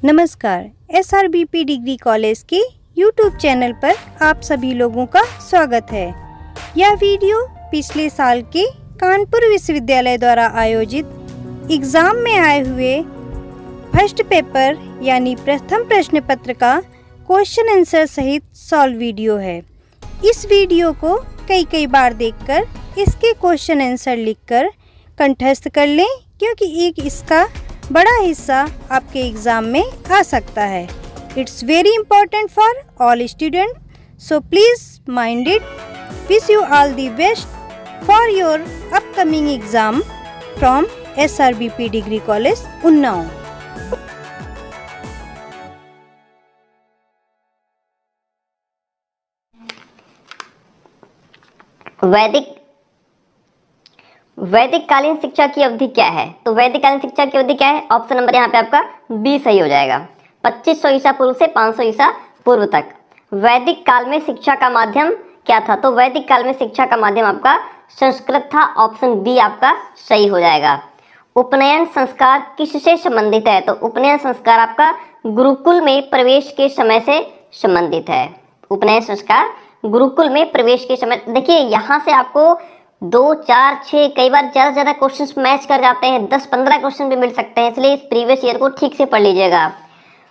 नमस्कार, SRBP degree college के YouTube channel पर आप सभी लोगों का स्वागत है। यह वीडियो पिछले साल के कानपुर विश्वविद्यालय द्वारा आयोजित एग्ज़ाम में आए हुए फर्स्ट पेपर यानी प्रथम प्रश्न पत्र का क्वेश्चन आंसर सहित सॉल्व वीडियो है। इस वीडियो को कई बार देखकर इसके क्वेश्चन आंसर लिखकर कंठस्थ कर लें, क्योंकि एक इसका बड़ा हिस्सा आपके एग्ज़ाम में आ सकता है। It's very important for all student, so please mind it. Wish you all the best for your upcoming exam from SRBP degree college Unnao. वैदिक कालीन शिक्षा की अवधि क्या है? तो वैदिक कालीन शिक्षा की अवधि क्या है? ऑप्शन नंबर यहाँ पे आपका बी सही हो जाएगा। 2500 ईसा पूर्व से 500 ईसा पूर्व तक। वैदिक काल में शिक्षा का माध्यम क्या था? तो वैदिक काल में शिक्षा का माध्यम आपका संस्कृत था। ऑप्शन बी आपका सही हो जाएगा। उपनयन संस्कार किससे संबंधित है? तो उपनयन संस्कार आपका गुरुकुल में प्रवेश के समय से संबंधित है। उपनयन संस्कार गुरुकुल में प्रवेश के समय। देखिए यहाँ से आपको 2, 4, 6 कई बार ज़्यादा से ज़्यादा क्वेश्चंस मैच कर जाते हैं। 10-15 क्वेश्चन भी मिल सकते हैं, इसलिए इस प्रीवियस ईयर को ठीक से पढ़ लीजिएगा।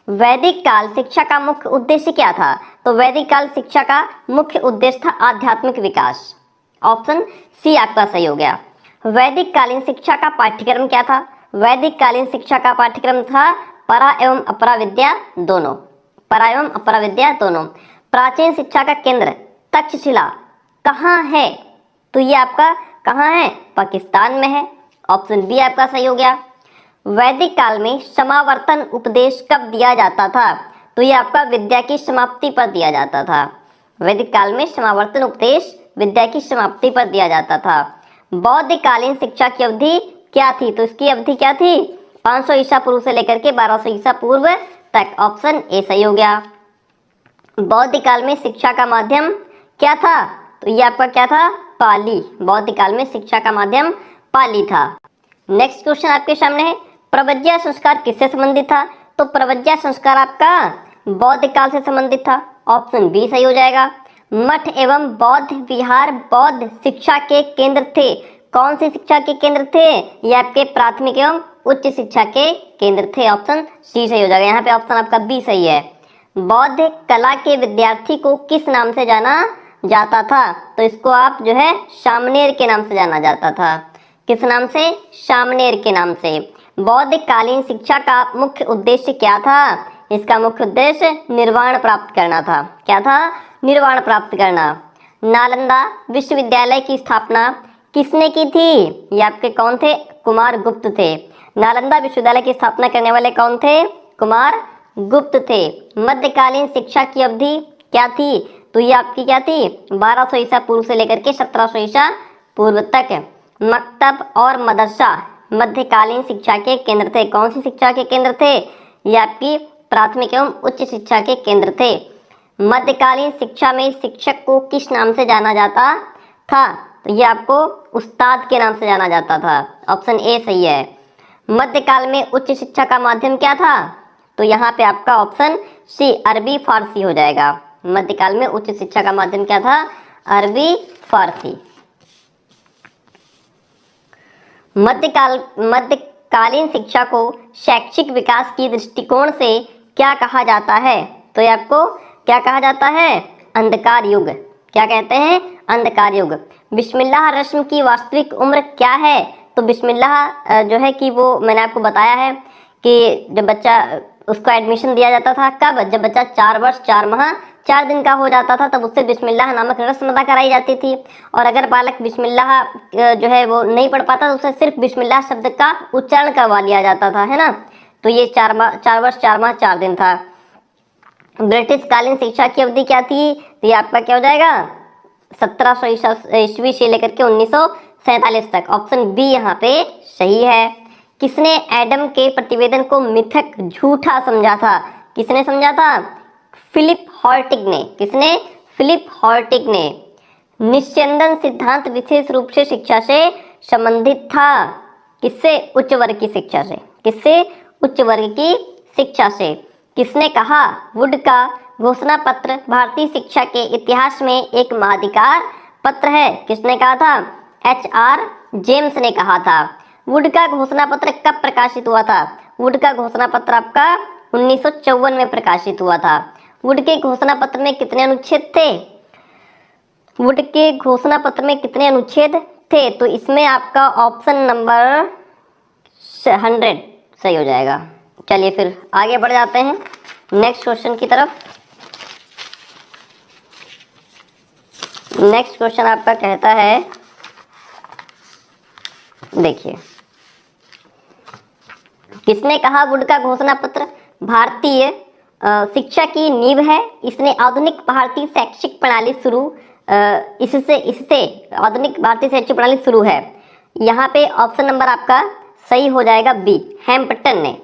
वैदिक काल शिक्षा का मुख्य उद्देश्य क्या था? तो वैदिक काल शिक्षा का मुख्य उद्देश्य था आध्यात्मिक विकास। ऑप्शन सी आपका सही हो गया। वैदिक कालीन शिक्षा का पाठ्यक्रम क्या था? वैदिक कालीन शिक्षा का पाठ्यक्रम था परा एवं अपरा विद्या दोनों। परा एवं अपरा विद्या दोनों। प्राचीन शिक्षा का केंद्र तक्षशिला कहाँ है? तो ये आपका कहाँ है? पाकिस्तान में है। ऑप्शन बी आपका सही हो गया। वैदिक काल में समावर्तन उपदेश कब दिया जाता था? तो ये आपका विद्या की समाप्ति पर दिया जाता था। वैदिक काल में समावर्तन उपदेश विद्या की समाप्ति पर दिया जाता था। बौद्धकालीन शिक्षा की अवधि क्या थी? तो इसकी अवधि क्या थी? 500 ईसा पूर्व से लेकर के 1200 ईसा पूर्व तक। ऑप्शन ए सही हो गया। बौद्ध काल में शिक्षा का माध्यम क्या था? तो ये आपका क्या था? पाली। बौद्ध काल में शिक्षा का माध्यम पाली था। नेक्स्ट क्वेश्चन आपके सामने है, प्रव्रज्या संस्कार किससे संबंधित था? तो प्रव्रज्या संस्कार आपका बौद्ध काल से संबंधित था। ऑप्शन बी सही हो जाएगा। मठ एवं बौद्ध विहार बौद्ध शिक्षा के केंद्र थे। कौन सी शिक्षा के केंद्र थे? ये आपके प्राथमिक एवं उच्च शिक्षा के केंद्र थे। ऑप्शन सी सही हो जाएगा। यहाँ पे ऑप्शन आपका बी सही है। बौद्ध कला के विद्यार्थी को किस नाम से जाना जाता था? तो इसको आप जो है सामनेर के नाम से जाना जाता था। किस नाम से? सामनेर के नाम से। बौद्ध कालीन शिक्षा का मुख्य उद्देश्य क्या था? इसका मुख्य उद्देश्य निर्वाण प्राप्त करना था। क्या था? निर्वाण प्राप्त करना। नालंदा विश्वविद्यालय की स्थापना किसने की थी? ये आपके कौन थे? कुमार गुप्त थे। नालंदा विश्वविद्यालय की स्थापना करने वाले कौन थे? कुमार गुप्त थे। मध्यकालीन शिक्षा की अवधि क्या थी? तो ये आपकी क्या थी? 1200 ईसा पूर्व से लेकर के 1700 ईसा पूर्व तक। मकतब और मदरसा मध्यकालीन शिक्षा के केंद्र थे। कौन सी शिक्षा के केंद्र थे? ये आपकी प्राथमिक एवं उच्च शिक्षा के केंद्र थे। मध्यकालीन शिक्षा में शिक्षक को किस नाम से जाना जाता था? तो ये आपको उस्ताद के नाम से जाना जाता था। ऑप्शन ए सही है। मध्यकाल में उच्च शिक्षा का माध्यम क्या था? तो यहाँ पे आपका ऑप्शन सी अरबी फारसी हो जाएगा। मध्यकाल में उच्च शिक्षा का माध्यम क्या था? अरबी फारसी। मध्यकालीन शिक्षा को शैक्षिक विकास की दृष्टिकोण से क्या कहा जाता है? तो ये आपको क्या कहा जाता है? अंधकार युग। क्या कहते हैं? अंधकार युग। बिस्मिल्लाह रस्म की वास्तविक उम्र क्या है? तो बिस्मिल्लाह जो है कि वो मैंने आपको बताया है कि जब बच्चा उसको एडमिशन दिया जाता था, कब? जब बच्चा 4 वर्ष 4 माह 4 दिन का हो जाता था, तब उससे बिस्मिल्लाह नामक रस्म अदा कराई जाती थी। और अगर बालक बिस्मिल्लाह जो है वो नहीं पढ़ पाता तो उसे सिर्फ बिस्मिल्लाह शब्द का उच्चारण करवा लिया जाता था, है ना। तो ये 4 वर्ष 4 माह 4 दिन था। ब्रिटिश कालीन शिक्षा की अवधि क्या थी? तो ये आपका क्या हो जाएगा? 1700 ईस्वी से लेकर के 1947 तक। ऑप्शन बी यहाँ पे सही है। किसने एडम के प्रतिवेदन को मिथक झूठा समझा था? किसने समझा था? फिलिप हॉर्टिग ने। किसने? फिलिप हॉर्टिग ने। निस्यंदन सिद्धांत विशेष रूप से शिक्षा से संबंधित था। किससे? उच्च वर्ग की शिक्षा से। किससे? उच्च वर्ग की शिक्षा से। किसने कहा? वुड का घोषणा पत्र भारतीय शिक्षा के इतिहास में एक माध्यिकार पत्र है। किसने कहा था? HR जेम्स ने कहा था। वुड का घोषणा पत्र कब प्रकाशित हुआ था? वुड का घोषणा पत्र आपका 1954 में प्रकाशित हुआ था। वुड के घोषणा पत्र में कितने अनुच्छेद थे? वुड के घोषणा पत्र में कितने अनुच्छेद थे? तो इसमें आपका ऑप्शन नंबर 100 सही हो जाएगा। चलिए फिर आगे बढ़ जाते हैं नेक्स्ट क्वेश्चन की तरफ। नेक्स्ट क्वेश्चन आपका कहता है, देखिए, किसने कहा वुड का घोषणा पत्र भारतीय शिक्षा की नींव है? इसने आधुनिक भारतीय शैक्षिक प्रणाली शुरू इससे आधुनिक भारतीय शैक्षिक प्रणाली शुरू है। यहाँ पे ऑप्शन नंबर आपका सही हो जाएगा बी, हैम्पटन ने।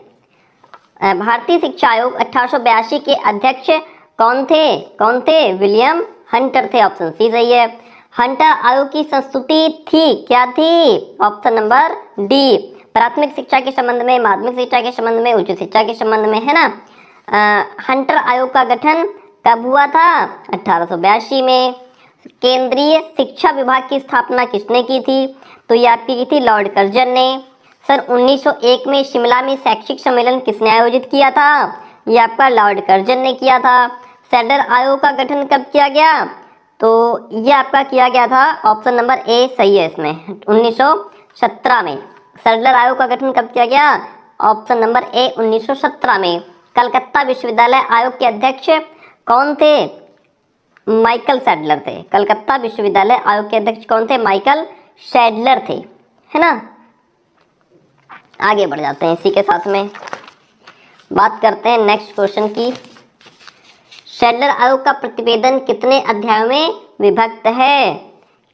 भारतीय शिक्षा आयोग 1882 के अध्यक्ष कौन थे? कौन थे? विलियम हंटर थे। ऑप्शन सी सही है। हंटर आयोग की संस्तुति थी, क्या थी? ऑप्शन नंबर डी, प्राथमिक शिक्षा के संबंध में, माध्यमिक शिक्षा के संबंध में, उच्च शिक्षा के संबंध में, है ना। हंटर आयोग का गठन कब हुआ था? 1882 में। केंद्रीय शिक्षा विभाग की स्थापना किसने की थी? तो ये आपकी की थी लॉर्ड कर्जन ने। सन 1901 में शिमला में शैक्षिक सम्मेलन किसने आयोजित किया था? ये आपका लॉर्ड कर्जन ने किया था। सैडलर आयोग का गठन कब किया गया? तो ये आपका किया गया था, ऑप्शन नंबर ए सही है इसमें, 1917 में। सैडलर आयोग का गठन कब किया गया? ऑप्शन नंबर ए 1917 में। कलकत्ता विश्वविद्यालय आयोग के अध्यक्ष कौन थे? माइकल सैडलर थे। कलकत्ता विश्वविद्यालय आयोग के अध्यक्ष कौन थे? माइकल सैडलर थे, है ना। आगे बढ़ जाते हैं, इसी के साथ में बात करते हैं नेक्स्ट क्वेश्चन की। सैडलर आयोग का प्रतिवेदन कितने अध्यायों में विभक्त है?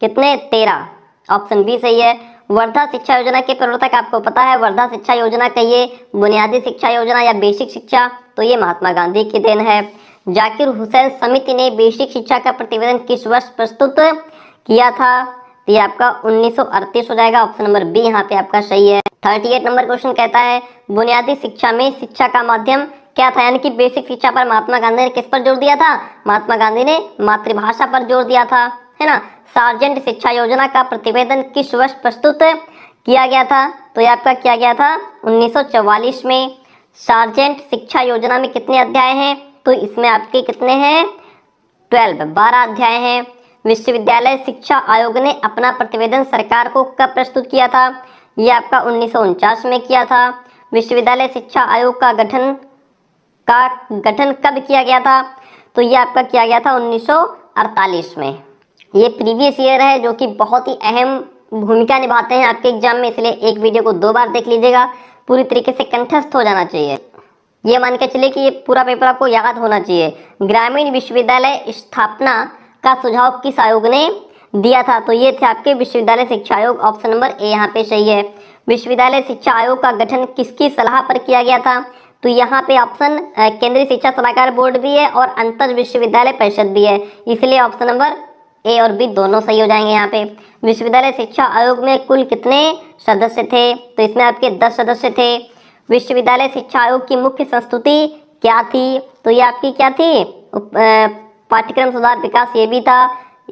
कितने? 13। ऑप्शन बी सही है। वर्धा शिक्षा योजना के प्रवर्तक आपको पता है, वर्धा शिक्षा योजना कहिए, बुनियादी शिक्षा योजना या बेसिक शिक्षा, तो ये महात्मा गांधी की देन है। जाकिर हुसैन समिति ने बेसिक शिक्षा का प्रतिवेदन किस वर्ष प्रस्तुत किया था? तो ये आपका 1938 हो जाएगा। ऑप्शन नंबर बी यहाँ पे आपका सही है। 38 नंबर क्वेश्चन कहता है, बुनियादी शिक्षा में शिक्षा का माध्यम क्या था? यानी कि बेसिक शिक्षा पर महात्मा गांधी ने किस पर जोर दिया था? महात्मा गांधी ने मातृभाषा पर जोर दिया था, है ना। सार्जेंट शिक्षा योजना का प्रतिवेदन किस वर्ष प्रस्तुत किया गया था? तो ये आपका किया गया था 1944 में। सार्जेंट शिक्षा योजना में कितने अध्याय हैं? तो इसमें आपके कितने हैं? 12 अध्याय हैं। विश्वविद्यालय शिक्षा आयोग ने अपना प्रतिवेदन सरकार को कब प्रस्तुत किया था? ये आपका 1949 में किया था। विश्वविद्यालय शिक्षा आयोग का गठन कब किया गया था? तो ये आपका किया गया था 1948 में। ये प्रीवियस ईयर है जो कि बहुत ही अहम भूमिका निभाते हैं आपके एग्जाम में, इसलिए एक वीडियो को 2 बार देख लीजिएगा, पूरी तरीके से कंठस्थ हो जाना चाहिए। ये मान के चलिए कि ये पूरा पेपर आपको याद होना चाहिए। ग्रामीण विश्वविद्यालय स्थापना का सुझाव किस आयोग ने दिया था? तो ये थे आपके विश्वविद्यालय शिक्षा आयोग। ऑप्शन नंबर ए यहाँ पे सही है। विश्वविद्यालय शिक्षा आयोग का गठन किसकी सलाह पर किया गया था? तो यहाँ पे ऑप्शन केंद्रीय शिक्षा सलाहकार बोर्ड भी है और अंतर विश्वविद्यालय परिषद भी है, इसलिए ऑप्शन नंबर ए और बी दोनों सही हो जाएंगे यहाँ पे। विश्वविद्यालय शिक्षा आयोग में कुल कितने सदस्य थे? तो इसमें आपके 10 सदस्य थे। विश्वविद्यालय शिक्षा आयोग की मुख्य संस्तुति क्या थी? तो ये आपकी क्या थी? पाठ्यक्रम सुधार विकास ये भी था,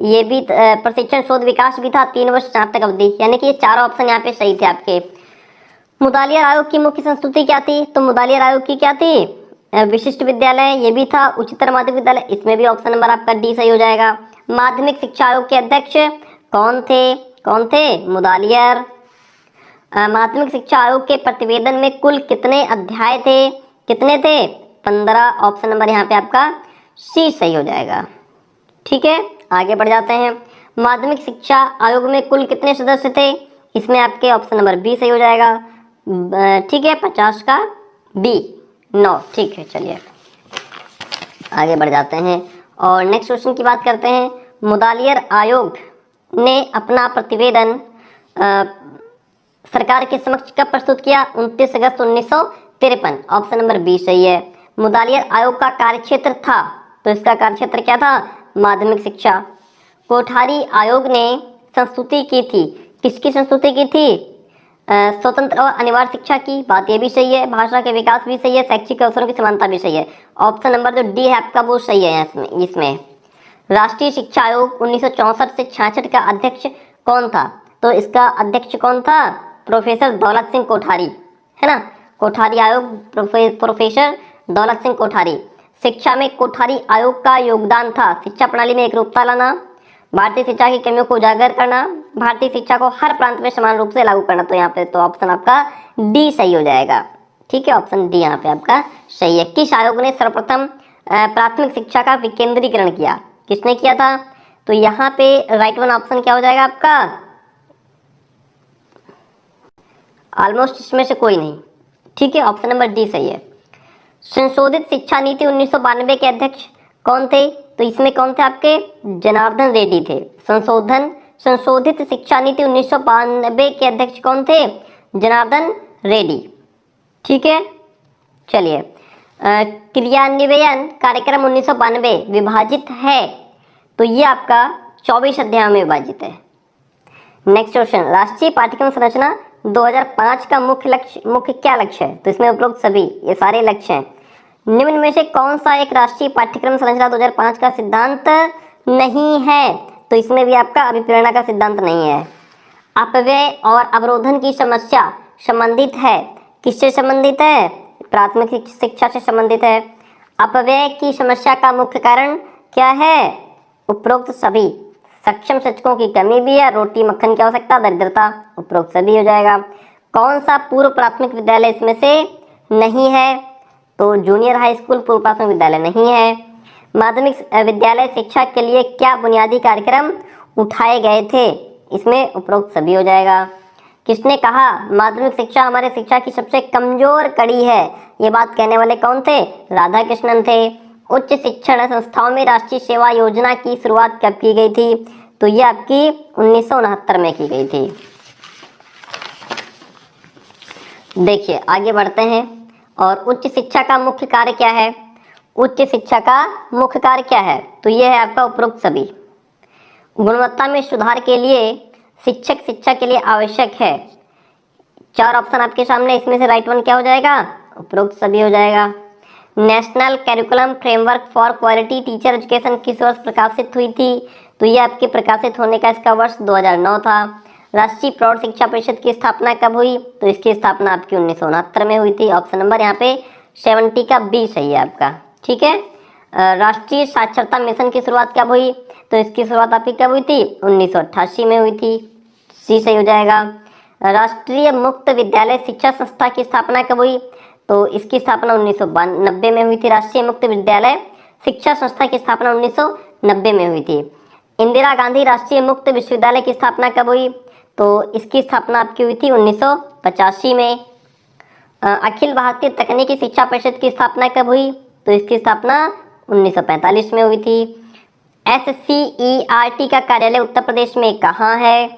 ये भी प्रशिक्षण शोध विकास भी था, 3 वर्ष स्नातक अवधि, यानी कि ये 4 ऑप्शन यहाँ पे सही थे आपके। मुदालियर आयोग की मुख्य संस्तुति क्या थी? तो मुदालियर आयोग की क्या थी? विशिष्ट विद्यालय ये भी था, उच्चतर माध्यमिक विद्यालय, इसमें भी ऑप्शन नंबर आपका डी सही हो जाएगा। माध्यमिक शिक्षा आयोग के अध्यक्ष कौन थे? कौन थे? मुदालियर। माध्यमिक शिक्षा आयोग के प्रतिवेदन में कुल कितने अध्याय थे? कितने थे? 15। ऑप्शन नंबर यहाँ पे आपका सी सही हो जाएगा। ठीक है, आगे बढ़ जाते हैं। माध्यमिक शिक्षा आयोग में कुल कितने सदस्य थे? इसमें आपके ऑप्शन नंबर बी सही हो जाएगा। ठीक है, 50 का बी 9। ठीक है, चलिए आगे बढ़ जाते हैं और नेक्स्ट क्वेश्चन की बात करते हैं। मुदालियर आयोग ने अपना प्रतिवेदन सरकार के समक्ष कब प्रस्तुत किया? 29 अगस्त 1953। ऑप्शन नंबर बी सही है। मुदालियर आयोग का कार्यक्षेत्र था, तो इसका कार्यक्षेत्र क्या था? माध्यमिक शिक्षा। कोठारी आयोग ने संस्तुति की थी, किसकी संस्तुति की थी? स्वतंत्र और अनिवार्य शिक्षा की बात ये भी सही है, भाषा के विकास भी सही है, शैक्षिक अवसरों की समानता भी सही है। ऑप्शन नंबर जो डी है आपका वो सही है इसमें। राष्ट्रीय शिक्षा आयोग 1964 से 66 का अध्यक्ष कौन था? तो इसका अध्यक्ष कौन था? प्रोफेसर दौलत सिंह कोठारी, है ना। कोठारी आयोग, प्रोफेसर दौलत सिंह कोठारी। शिक्षा में कोठारी आयोग का योगदान था शिक्षा प्रणाली में एकरूपता लाना, भारतीय शिक्षा की कमियों को उजागर करना, भारतीय शिक्षा को हर प्रांत में समान रूप से लागू करना। तो यहाँ पे तो ऑप्शन आपका डी सही हो जाएगा। ठीक है, ऑप्शन डी यहाँ पे आपका सही है। किस आयोग ने सर्वप्रथम प्राथमिक शिक्षा का विकेंद्रीकरण किया? किसने किया था? तो यहाँ पे राइट वन ऑप्शन क्या हो जाएगा आपका? ऑलमोस्ट इसमें से कोई नहीं। ठीक है, ऑप्शन नंबर डी सही है। संशोधित शिक्षा नीति 1992 के अध्यक्ष कौन थे? तो इसमें कौन थे आपके? जनार्दन रेड्डी थे। संशोधित शिक्षा नीति 1992 के अध्यक्ष कौन थे? जनार्दन रेड्डी। ठीक है, चलिए क्रियान्वयन कार्यक्रम 1992 विभाजित है, तो ये आपका 24 अध्यायों में विभाजित है। नेक्स्ट क्वेश्चन, राष्ट्रीय पाठ्यक्रम संरचना 2005 का मुख्य क्या लक्ष्य है? तो इसमें उपरोक्त सभी ये सारे लक्ष्य हैं। निम्न में से कौन सा एक राष्ट्रीय पाठ्यक्रम संरचना 2005 का सिद्धांत नहीं है? तो इसमें भी आपका अभिप्रेरणा का सिद्धांत नहीं है। अपव्यय और अवरोधन की समस्या संबंधित है, किससे संबंधित है? प्राथमिक शिक्षा से संबंधित है। अपव्यय की समस्या का मुख्य कारण क्या है? उपरोक्त सभी। सक्षम शिक्षकों की कमी भी है, रोटी मक्खन की आवश्यकता, दरिद्रता, उपरोक्त सभी हो जाएगा। कौन सा पूर्व प्राथमिक विद्यालय इसमें से नहीं है? तो जूनियर हाई स्कूल पूर्व प्राथमिक विद्यालय नहीं है। माध्यमिक विद्यालय शिक्षा के लिए क्या बुनियादी कार्यक्रम उठाए गए थे? इसमें उपरोक्त सभी हो जाएगा। किसने कहा माध्यमिक शिक्षा हमारे शिक्षा की सबसे कमजोर कड़ी है? ये बात कहने वाले कौन थे? राधा कृष्णन थे। उच्च शिक्षण संस्थाओं में राष्ट्रीय सेवा योजना की शुरुआत कब की गई थी? तो ये आपकी 1969 में की गई थी। देखिए आगे बढ़ते हैं। और उच्च शिक्षा का मुख्य कार्य क्या है? उच्च शिक्षा का मुख्य कार्य क्या है? तो ये है आपका उपरोक्त सभी। गुणवत्ता में सुधार के लिए शिक्षक शिक्षा के लिए आवश्यक है। 4 ऑप्शन आपके सामने, इसमें से राइट वन क्या हो जाएगा? उपरोक्त सभी हो जाएगा। National curriculum framework for quality teacher education किस वर्ष प्रकाशित हुई थी? तो ये आपके प्रकाशित होने का इसका वर्ष 2009 था। राष्ट्रीय प्रौढ़ शिक्षा परिषद की स्थापना कब हुई? तो इसकी स्थापना आपकी 1969 में हुई थी। ऑप्शन नंबर यहाँ पे 70 का बी सही है आपका। ठीक है। राष्ट्रीय साक्षरता मिशन की शुरुआत कब हुई? तो इसकी शुरुआत आपकी कब हुई थी? 1988 में हुई थी। सी सही हो जाएगा। राष्ट्रीय मुक्त विद्यालय शिक्षा संस्था की स्थापना कब हुई? तो इसकी स्थापना 1990 में हुई थी। राष्ट्रीय मुक्त विद्यालय शिक्षा संस्था की स्थापना 1990 में हुई थी। इंदिरा गांधी राष्ट्रीय मुक्त विश्वविद्यालय की स्थापना कब हुई? तो इसकी स्थापना आपकी हुई थी 1985 में। अखिल भारतीय तकनीकी शिक्षा परिषद की स्थापना कब हुई? तो इसकी स्थापना 1945 में हुई थी। SCERT का कार्यालय उत्तर प्रदेश में कहाँ है?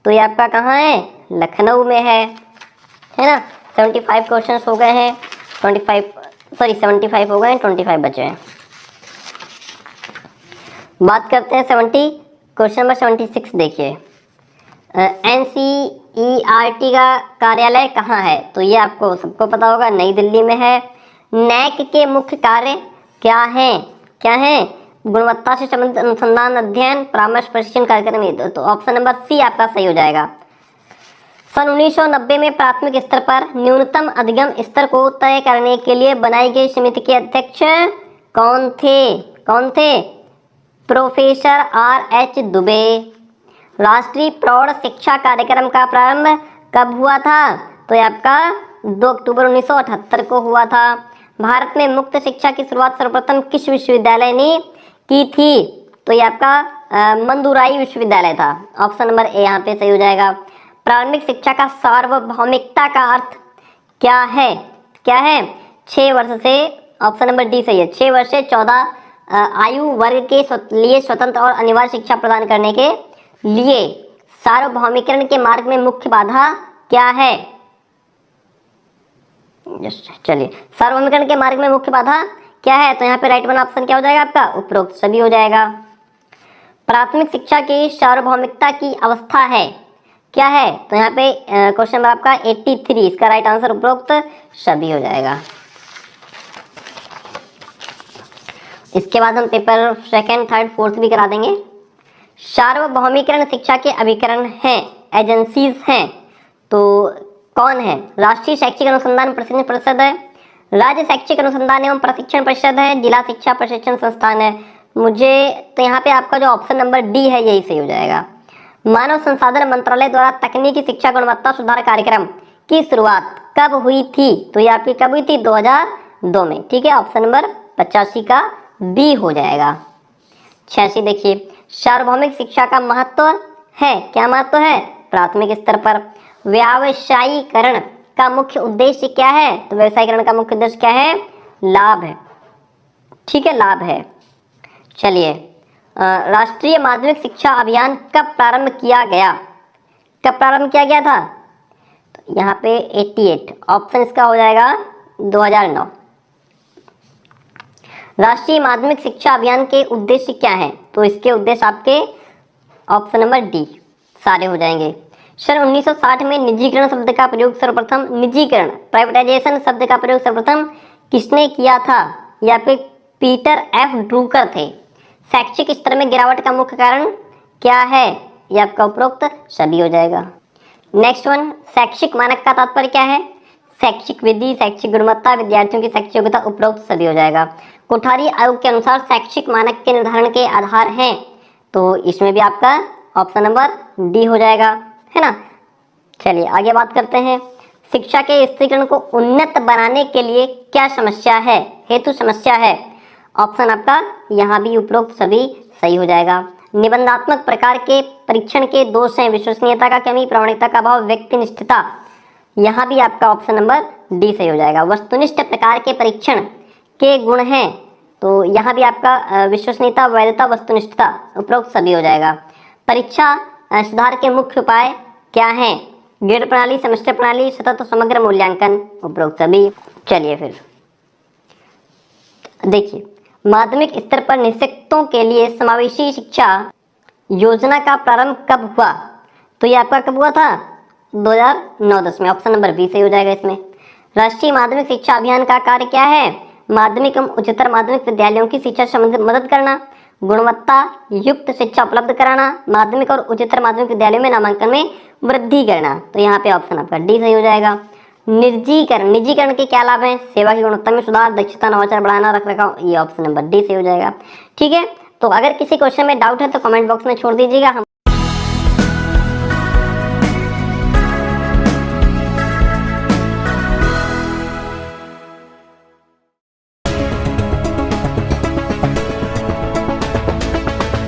तो ये आपका कहाँ है? लखनऊ में है ना। 75 क्वेश्चंस हो गए हैं, 75 हो गए हैं, 25 बचे हैं। बात करते हैं क्वेश्चन नंबर 76। देखिए NCERT का कार्यालय कहाँ है? तो ये आपको सबको पता होगा, नई दिल्ली में है। NAAC के मुख्य कार्य क्या है? गुणवत्ता से संबंधित अनुसंधान, अध्ययन, परामर्श, प्रशिक्षण कार्यक्रम। तो ऑप्शन नंबर सी आपका सही हो जाएगा। सन 1990 में प्राथमिक स्तर पर न्यूनतम अधिगम स्तर को तय करने के लिए बनाई गई समिति के अध्यक्ष कौन थे? Professor RH Dubey. राष्ट्रीय प्रौढ़ शिक्षा कार्यक्रम का प्रारंभ कब हुआ था? तो ये आपका 2 अक्टूबर 1978 को हुआ था। भारत में मुक्त शिक्षा की शुरुआत सर्वप्रथम किस विश्वविद्यालय ने की थी? तो ये आपका मंदुराई विश्वविद्यालय था। ऑप्शन नंबर ए यहाँ पे सही हो जाएगा। प्रारंभिक शिक्षा का सार्वभौमिकता का अर्थ क्या है? 6 वर्ष से, ऑप्शन नंबर डी सही है, 6 वर्ष से 14 आयु वर्ग के लिए स्वतंत्र और अनिवार्य शिक्षा प्रदान करने के लिए सार्वभौमिकरण के मार्ग में मुख्य बाधा क्या है? चलिए, सार्वभौमिकरण के मार्ग में मुख्य बाधा क्या है? तो यहाँ पे राइट वन ऑप्शन क्या हो जाएगा आपका? उपरोक्त सभी हो जाएगा। प्राथमिक शिक्षा की सार्वभौमिकता की अवस्था है, क्या है? तो यहाँ पे क्वेश्चन नंबर आपका 83, इसका राइट आंसर उपरोक्त सभी हो जाएगा। इसके बाद हम पेपर सेकंड, थर्ड, फोर्थ भी करा देंगे। सार्वभौमिकरण शिक्षा के अभिकरण हैं, एजेंसीज हैं, तो कौन है? राष्ट्रीय शैक्षिक अनुसंधान प्रशिक्षण परिषद है, राज्य शैक्षिक अनुसंधान एवं प्रशिक्षण परिषद है, जिला शिक्षा प्रशिक्षण संस्थान है। मुझे तो यहाँ पे आपका जो ऑप्शन नंबर डी है यही सही हो जाएगा। मानव संसाधन मंत्रालय द्वारा तकनीकी शिक्षा गुणवत्ता सुधार कार्यक्रम की शुरुआत कब हुई थी? तो ये आपकी कब हुई थी? 2002 में। ठीक है, ऑप्शन नंबर 85 का बी हो जाएगा। 86 देखिए, सार्वभौमिक शिक्षा का महत्व है, क्या महत्व है? प्राथमिक स्तर पर। व्यावसायीकरण का मुख्य उद्देश्य क्या है? तो व्यवसायीकरण का मुख्य उद्देश्य क्या है? लाभ है। ठीक है, लाभ है। चलिए, राष्ट्रीय माध्यमिक शिक्षा अभियान कब प्रारंभ किया गया? कब प्रारंभ किया गया था? तो यहाँ पे 88, ऑप्शन इसका हो जाएगा 2009। राष्ट्रीय माध्यमिक शिक्षा अभियान के उद्देश्य क्या है? तो इसके उद्देश्य आपके ऑप्शन नंबर डी सारे हो जाएंगे। सन 1960 में निजीकरण शब्द का प्रयोग सर्वप्रथम, निजीकरण प्राइवेटाइजेशन शब्द का प्रयोग सर्वप्रथम किसने किया था? या फिर पीटर एफ ड्रूकर थे। शैक्षिक स्तर में गिरावट का मुख्य कारण क्या है? यह आपका उपरोक्त सभी हो जाएगा। नेक्स्ट वन, शैक्षिक मानक का तात्पर्य क्या है? शैक्षिक विधि, शैक्षिक गुणवत्ता, विद्यार्थियों की शैक्षिक योग्यता, उपरोक्त सभी हो जाएगा। कोठारी आयोग के अनुसार शैक्षिक मानक के निर्धारण के आधार हैं, तो इसमें भी आपका ऑप्शन नंबर डी हो जाएगा, है ना। चलिए आगे बात करते हैं। शिक्षा के स्त्रीकरण को उन्नत बनाने के लिए क्या समस्या है? हेतु समस्या है। ऑप्शन आपका यहाँ भी उपरोक्त सभी सही हो जाएगा। निबंधात्मक प्रकार के परीक्षण के दोष हैं, विश्वसनीयता का कमी, प्रामाणिकता का अभाव, व्यक्तिनिष्ठता। यहाँ भी आपका ऑप्शन नंबर डी सही हो जाएगा। वस्तुनिष्ठ प्रकार के परीक्षण के गुण हैं, तो यहाँ भी आपका विश्वसनीयता, वैधता, वस्तुनिष्ठता, उपरोक्त सभी हो जाएगा। परीक्षा सुधार के मुख्य उपाय क्या हैं? ग्रेड प्रणाली, सेमेस्टर प्रणाली, सतत समग्र मूल्यांकन, उपरोक्त सभी। चलिए फिर देखिए, माध्यमिक स्तर पर निःशिक्षितों के लिए समावेशी शिक्षा योजना का प्रारंभ कब हुआ? तो ये आपका कब हुआ था? 2009-10 में। ऑप्शन नंबर बी सही हो जाएगा इसमें। राष्ट्रीय माध्यमिक शिक्षा अभियान का कार्य क्या है? माध्यमिक एवं उच्चतर माध्यमिक विद्यालयों की शिक्षा संबंधित मदद करना, गुणवत्ता युक्त शिक्षा उपलब्ध कराना, माध्यमिक और उच्चतर माध्यमिक विद्यालयों में नामांकन में वृद्धि करना। तो यहाँ पे ऑप्शन आपका डी सही हो जाएगा। निजीकरण, निजीकरण के क्या लाभ हैं? सेवा की गुणवत्ता में सुधार, दक्षता, नवाचार बढ़ाना, रखरखाव, ये ऑप्शन नंबर डी सही हो जाएगा। ठीक है, तो अगर किसी क्वेश्चन में डाउट है तो कमेंट बॉक्स में छोड़ दीजिएगा। हम